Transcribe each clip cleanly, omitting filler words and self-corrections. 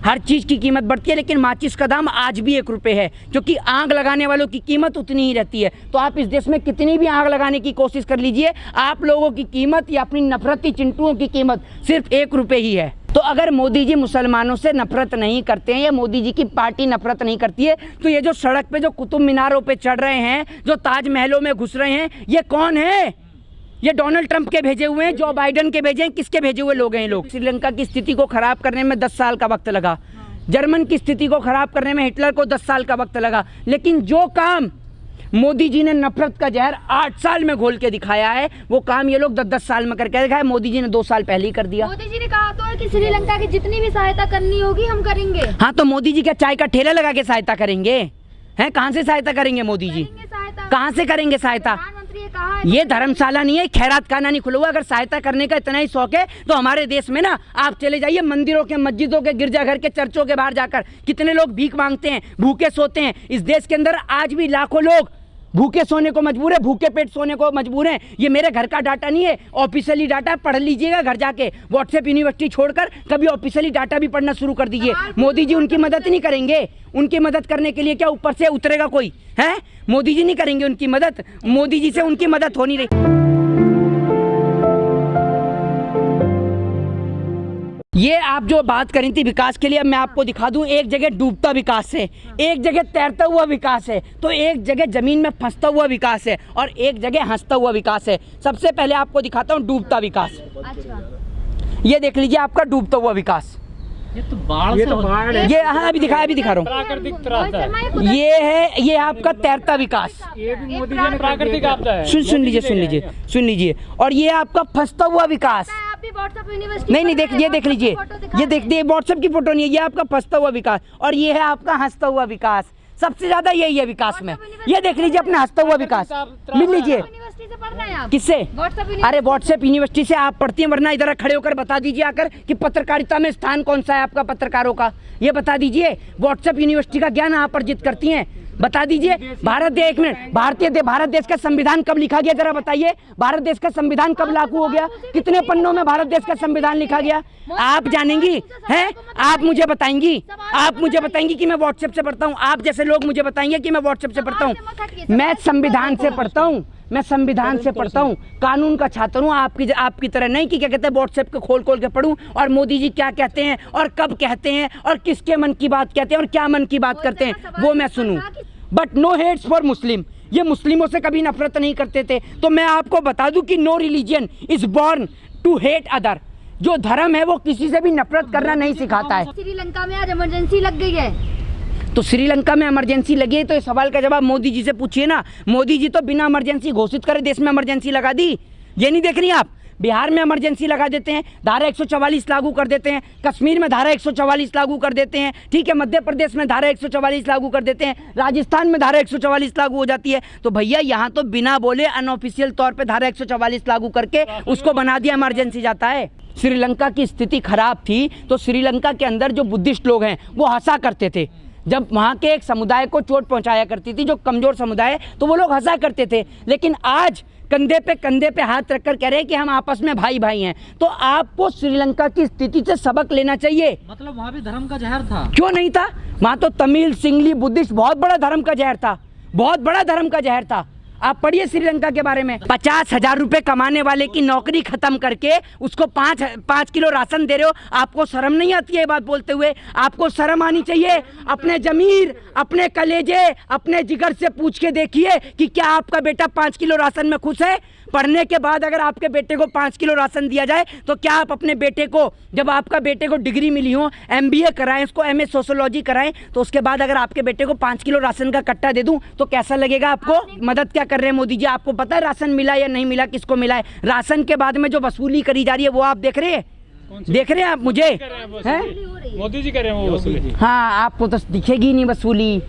हर चीज़ की कीमत बढ़ती है, लेकिन माचिस का दाम आज भी 1 रुपये है, क्योंकि आग लगाने वालों की कीमत उतनी ही रहती है। तो आप इस देश में कितनी भी आग लगाने की कोशिश कर लीजिए, आप लोगों की कीमत या अपनी नफरती चिंटुओं की कीमत सिर्फ 1 रुपये ही है। तो अगर मोदी जी मुसलमानों से नफरत नहीं करते हैं या मोदी जी की पार्टी नफरत नहीं करती है, तो ये जो सड़क पे जो कुतुब मीनारों पे चढ़ रहे हैं, जो ताजमहलों में घुस रहे हैं, ये कौन है? ये डोनाल्ड ट्रंप के भेजे हुए हैं, जो बाइडन के भेजे हैं, किसके भेजे हुए लोग हैं ये लोग? श्रीलंका की स्थिति को खराब करने में 10 साल का वक्त लगा, जर्मन की स्थिति को खराब करने में हिटलर को 10 साल का वक्त लगा, लेकिन जो काम मोदी जी ने नफरत का जहर 8 साल में घोल के दिखाया है, वो काम ये लोग 10-10 साल में करके दिखाया। मोदी जी ने 2 साल पहले ही कर दिया। मोदी जी ने कहा तो है कि श्रीलंका की जितनी भी सहायता करनी होगी हम करेंगे। हाँ, तो मोदी जी क्या चाय का ठेला लगा के सहायता करेंगे? हैं, कहाँ से सहायता करेंगे मोदी जी? कहाँ से करेंगे सहायता? प्रधानमंत्री ने कहा ये धर्मशाला नहीं है, खैरात खाना नहीं खुला हुआ। अगर सहायता करने का इतना ही शौक है तो हमारे देश में ना आप चले जाइए मंदिरों के, मस्जिदों के, गिरजाघर के, चर्चों के बाहर जाकर कितने लोग भीख मांगते हैं, भूखे सोते हैं। इस देश के अंदर आज भी लाखों लोग भूखे सोने को मजबूर है, भूखे पेट सोने को मजबूर हैं। ये मेरे घर का डाटा नहीं है, ऑफिशियली डाटा, पढ़ लीजिएगा घर जाके। व्हाट्सएप यूनिवर्सिटी छोड़कर कभी ऑफिशियली डाटा भी पढ़ना शुरू कर दीजिए। मोदी जी उनकी मदद नहीं करेंगे। उनकी मदद करने के लिए क्या ऊपर से उतरेगा कोई? है, मोदी जी नहीं करेंगे उनकी मदद। मोदी जी से उनकी मदद हो नहीं रही। ये आप जो बात करी थी विकास के लिए, अब मैं आपको दिखा दूं, एक जगह डूबता विकास है, एक जगह तैरता हुआ विकास है, तो एक जगह जमीन में फंसता हुआ विकास है और एक जगह हंसता हुआ विकास है। सबसे पहले आपको दिखाता हूं डूबता विकास। ये देख लीजिए आपका डूबता हुआ विकास। ये तो बाढ़ है। ये हाँ अभी दिखा रहा हूँ। प्राकृतिक त्रासदा ये है, ये आपका तैरता विकास। ये भी मोदी जी ने प्राकृतिक आपदा है। सुन लीजिए। और ये आपका फंसता हुआ विकास। नहीं देख, ये देख लीजिए, ये देखिए व्हाट्सएप की फोटो नहीं है, ये आपका फंसता हुआ विकास और ये है आपका हंसता हुआ विकास। सबसे ज्यादा यही है विकास में। ये देख लीजिए अपना हंसता हुआ विकास। मिल लीजिए किससे? अरे व्हाट्सएप यूनिवर्सिटी से आप पढ़ती हैं, वरना इधर खड़े होकर बता दीजिए आकर कि पत्रकारिता में स्थान कौन सा है आपका पत्रकारों का, ये बता दीजिए। व्हाट्सएप यूनिवर्सिटी का ज्ञान आप अर्जित करती हैं, बता दीजिए। एक मिनट, भारत देश का संविधान कब लिखा गया जरा बताइए। भारत देश का संविधान कब लागू हो गया? कितने पन्नों में भारत देश का संविधान लिखा गया? आप जानेंगी हैं? आप मुझे बताएंगी कि मैं व्हाट्सएप से पढ़ता हूँ? आप जैसे लोग मुझे बताएंगे कि मैं व्हाट्सएप से पढ़ता हूँ? मैं संविधान से पढ़ता हूँ, मैं संविधान से पढ़ता हूँ, कानून का छात्र हूँ। आपकी तरह नहीं कि क्या कहते हैं व्हाट्सएप को खोल के पढ़ूं और मोदी जी क्या कहते हैं और कब कहते हैं और किसके मन की बात कहते हैं और क्या मन की बात करते हैं वो मैं सुनूं। But no hates for Muslim, ये मुस्लिमों से कभी नफरत नहीं करते थे। तो मैं आपको बता दूं कि no religion is born to hate other. जो धर्म है वो किसी से भी नफरत करना नहीं सिखाता है। श्रीलंका में आज इमरजेंसी लग गई है, तो श्रीलंका में इमरजेंसी लगी है, तो इस सवाल का जवाब मोदी जी से पूछिए ना। मोदी जी तो बिना इमरजेंसी घोषित करे देश में इमरजेंसी लगा दी। ये नहीं देख रही आप? बिहार में इमरजेंसी लगा देते हैं, धारा 144 लागू कर देते हैं, कश्मीर में धारा 144 लागू कर देते हैं, ठीक है, मध्य प्रदेश में धारा 144 लागू कर देते हैं, राजस्थान में धारा 144 लागू हो जाती है। तो भैया यहाँ तो बिना बोले अनऑफिशियल तौर पे धारा 144 लागू करके उसको बना दिया इमरजेंसी जाता है। श्रीलंका की स्थिति खराब थी तो श्रीलंका के अंदर जो बुद्धिस्ट लोग हैं वो हंसा करते थे। जब वहाँ के एक समुदाय को चोट पहुँचाया करती थी, जो कमज़ोर समुदाय है, तो वो लोग हंसा करते थे। लेकिन आज कंधे पे हाथ रखकर कह रहे हैं कि हम आपस में भाई भाई हैं। तो आपको श्रीलंका की स्थिति से सबक लेना चाहिए। मतलब वहाँ भी धर्म का जहर था? क्यों नहीं था? वहाँ तो तमिल, सिंगली, बुद्धिस्ट बहुत बड़ा धर्म का जहर था, बहुत बड़ा धर्म का जहर था। आप पढ़िए श्रीलंका के बारे में। 50,000 रुपए कमाने वाले की नौकरी खत्म करके उसको 5 किलो राशन दे रहे हो। आपको शर्म नहीं आती है ये बात बोलते हुए? आपको शर्म आनी चाहिए। अपने जमीर, अपने कलेजे, अपने जिगर से पूछ के देखिए कि क्या आपका बेटा 5 किलो राशन में खुश है? पढ़ने के बाद अगर आपके बेटे को 5 किलो राशन दिया जाए तो क्या आप अपने बेटे को, जब आपका बेटे को डिग्री मिली हो, MBA कराएं, उसको MA सोशियोलॉजी कराएं, तो उसके बाद अगर आपके बेटे को 5 किलो राशन का कट्टा दे दूं तो कैसा लगेगा आपको? मदद क्या कर रहे हैं मोदी जी? आपको पता है राशन मिला या नहीं मिला, किसको मिला है? राशन के बाद में जो वसूली करी जा रही है वो आप देख रहे हैं? देख रहे हैं आप मुझे? हैं? मोदी जी कर रहे हैं वो वसूली। हाँ, आपको तो दिखेगी नहीं वसूली।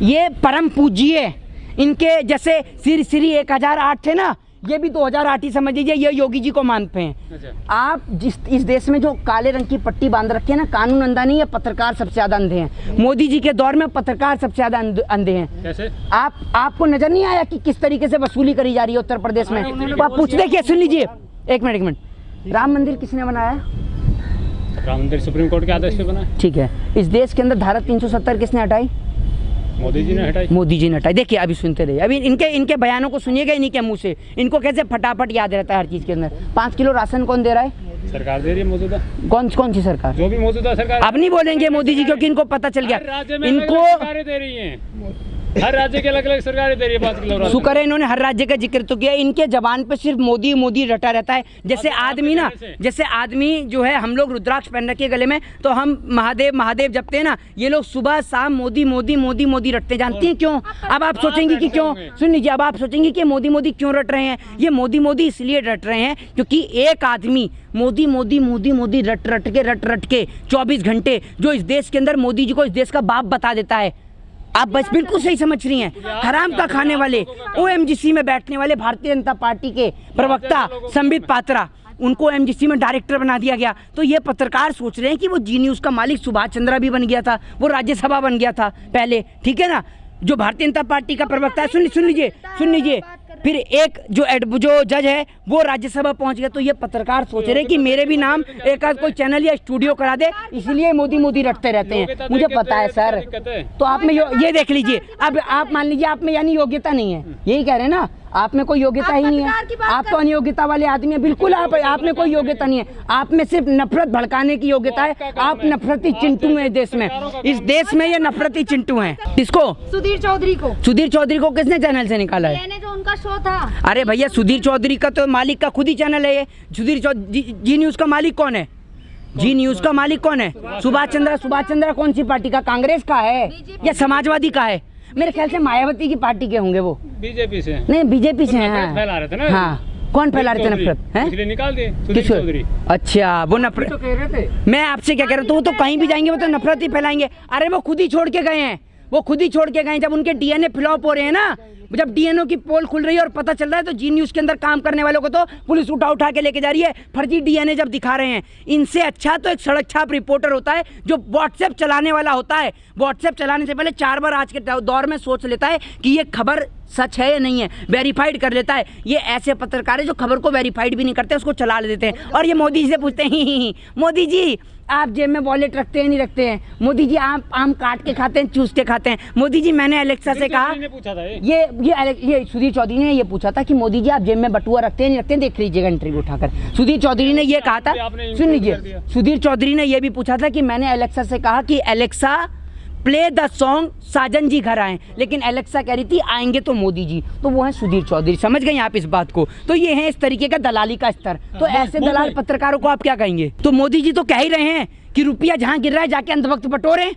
ये परम पूज्य इनके जैसे श्री 1008 थे ना, ये भी 2008 ही समझ लीजिए, ये योगी जी को मानते हैं। अच्छा। आप इस देश में जो काले रंग की पट्टी बांध रखी है ना, कानून अंधा नहीं है, पत्रकार सबसे ज्यादा अंधे हैं। मोदी जी के दौर में पत्रकार सबसे ज्यादा अंधे हैं। कैसे? आपको नजर नहीं आया कि किस तरीके से वसूली करी जा रही है उत्तर प्रदेश में? तो आप पूछ देखिए, सुन लीजिए, एक मिनट। राम मंदिर किसने बनाया? राम मंदिर सुप्रीम कोर्ट के आदेश पे बना है। ठीक है, इस देश के अंदर धारा 370 किसने हटाई? मोदी जी ने हटाई। मोदी जी ने हटाई। देखिए अभी सुनते रहिए, अभी इनके बयानों को सुनिएगा इन्हीं के मुंह से। इनको कैसे फटाफट याद रहता है हर चीज़ के अंदर। 5 किलो राशन कौन दे रहा है? सरकार दे रही है मौजूदा। कौन सी सरकार? जो भी मौजूदा सरकार। अब नहीं बोलेंगे मोदी जी, क्योंकि इनको पता चल गया। राज्य में इनको सरकारें दे रही हैं, हर राज्य के अलग अलग सरकारें दे रही है 5 किलो राशन। शुक्र है इन्होंने हर राज्य का जिक्र तो किया। इनके जबान पे सिर्फ मोदी मोदी रटा रहता है। जैसे आदमी ना, जैसे आदमी जो है, हम लोग रुद्राक्ष पहन रखे गले में तो हम महादेव महादेव जपते हैं ना, ये लोग सुबह शाम मोदी मोदी मोदी मोदी रटते हैं। जानती हैं क्यों? अब आप सोचेंगे कि क्यों, सुन लीजिए, अब आप सोचेंगे कि मोदी मोदी क्यों रट रहे हैं। ये मोदी मोदी इसलिए रट रहे हैं क्योंकि एक आदमी मोदी मोदी मोदी मोदी रट रट के 24 घंटे जो इस देश के अंदर मोदी जी को इस देश का बाप बता देता है। आप बस बिल्कुल सही समझ रही हैं। हराम का खाने वाले, OMGC में बैठने वाले भारतीय जनता पार्टी के प्रवक्ता संबित पात्रा, उनको OMGC में डायरेक्टर बना दिया गया। तो ये पत्रकार सोच रहे हैं कि वो जी न्यूज़ का मालिक सुभाष चंद्रा भी बन गया था, वो राज्यसभा बन गया था पहले, ठीक है ना। जो भारतीय जनता पार्टी का प्रवक्ता है, सुन लीजिए, फिर एक जो जज है वो राज्यसभा पहुंच गया। तो ये पत्रकार सोच रहे हैं कि मेरे भी नाम एक आध कोई चैनल या स्टूडियो करा दे, इसलिए मोदी मोदी रटते रहते हैं। मुझे पता है सर। तो आप में ये देख लीजिए, अब आप मान लीजिए आप में यानी योग्यता नहीं है, यही कह रहे हैं ना, आप में कोई योग्यता ही नहीं है, आप तो अनियोग्यता वाले आदमी है। बिल्कुल आप में कोई योग्यता नहीं है, आप में सिर्फ नफरत भड़काने की योग्यता है। आप नफरती चिंटू हैं देश में, इस देश में ये नफरती चिंटू हैं। किसको? सुधीर चौधरी को। सुधीर चौधरी को किसने चैनल से निकाला है? जो उनका शो था। अरे भैया, सुधीर चौधरी का तो मालिक का खुद ही चैनल है ये। सुधीर चौधरी जी न्यूज़ का मालिक कौन है? जी न्यूज़ का मालिक कौन है? सुभाष चंद्रा कौन सी पार्टी का? कांग्रेस का है या समाजवादी का है? मेरे ख्याल से मायावती की पार्टी के होंगे वो। बीजेपी से नहीं, बीजेपी से हैं। फैला रहे थे ना। हाँ, कौन फैला रहे थे नफरत? इसलिए निकाल दिए सुधीर चौधरी। अच्छा, वो नफरत तो कह रहे थे। मैं आपसे क्या कह रहा हूँ, तो वो तो कहीं भी जाएंगे वो तो नफरत ही फैलाएंगे। अरे वो खुद ही छोड़ के गए हैं, जब उनके DNA फ्लॉप हो रहे हैं ना, जब DNA की पोल खुल रही है और पता चल रहा है, तो जी न्यूज़ के अंदर काम करने वालों को तो पुलिस उठा के लेके जा रही है। फर्जी DNA जब दिखा रहे हैं, इनसे अच्छा तो एक सड़क छाप रिपोर्टर होता है जो व्हाट्सएप चलाने वाला होता है। व्हाट्सएप चलाने से पहले 4 बार आज के दौर में सोच लेता है कि ये खबर सच है या नहीं है, वेरीफाइड कर लेता है। ये ऐसे पत्रकार है जो खबर को वेरीफाइड भी नहीं करते, उसको चला देते हैं। और ये मोदी जी से पूछते हैं, ही मोदी जी आप जेब में वॉलेट रखते हैं नहीं रखते हैं? मोदी जी आप आम काट के खाते हैं, चूस के खाते हैं? मोदी जी मैंने एलेक्सा से कहा, ये सुधीर चौधरी ने ये पूछा था कि मोदी जी आप जेब में बटुआ रखते हैं नहीं रखते हैं? देख लीजिएगा इंटरव्यू उठाकर। सुधीर चौधरी ने ये कहा था, सुन लीजिए, सुधीर चौधरी ने ये भी पूछा था कि मैंने एलेक्सा से कहा कि एलेक्सा प्ले द सॉन्ग साजन जी घर आए, लेकिन एलेक्सा कह रही थी आएंगे तो मोदी जी। तो वो है सुधीर चौधरी। समझ गए आप इस बात को? तो ये है इस तरीके का दलाली का स्तर। तो ऐसे दलाल पत्रकारों को आप क्या कहेंगे? तो मोदी जी तो कह ही रहे हैं कि रुपया जहां गिर रहा है जाके अंधभक्त बटोरे।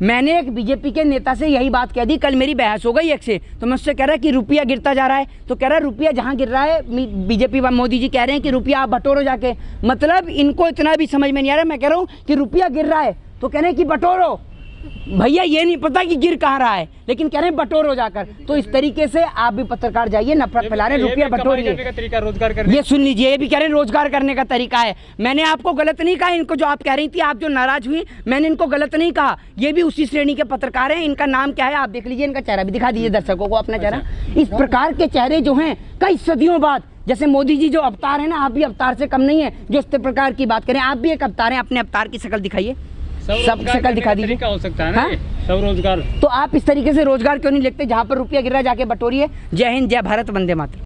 मैंने एक बीजेपी के नेता से यही बात कह दी, कल मेरी बहस हो गई एक से, तो मैं उससे कह रहा है कि रुपया गिरता जा रहा है, तो कह रहा है रुपया जहां गिर रहा है, बीजेपी मोदी जी कह रहे हैं कि रुपया आप बटोरो जाके। मतलब इनको इतना भी समझ में नहीं आ रहा। मैं कह रहा हूँ कि रुपया गिर रहा है तो कह रहे हैं कि बटोरो। भैया ये नहीं पता कि गिर कहाँ रहा है, लेकिन कह रहे हैं बटोरो जाकर। तो इस तरीके से आप भी पत्रकार जाइए, नफरत फैला रहे, रुपया बटोरिए। ये सुन लीजिए, ये भी कह रहे हैं रोजगार करने का तरीका है। मैंने आपको गलत नहीं कहा, इनको जो आप कह रही थी, आप जो नाराज हुई, मैंने इनको गलत नहीं कहा। ये भी उसी श्रेणी के पत्रकार हैं। इनका नाम क्या है आप देख लीजिए, इनका चेहरा भी दिखा दीजिए दर्शकों को अपना चेहरा। इस प्रकार के चेहरे जो हैं कई सदियों बाद, जैसे मोदी जी जो अवतार है ना, आप भी अवतार से कम नहीं है जो इस प्रकार की बात करें। आप भी एक अवतार हैं, अपने अवतार की शक्ल दिखाइए, सब शक्ल दिखा दीजिए। हो सकता है ना, सब रोजगार। तो आप इस तरीके से रोजगार क्यों नहीं लिखते? जहां पर रुपया गिर रहा है जाके बटोरिए। जय हिंद, जय भारत, वंदे मातरम।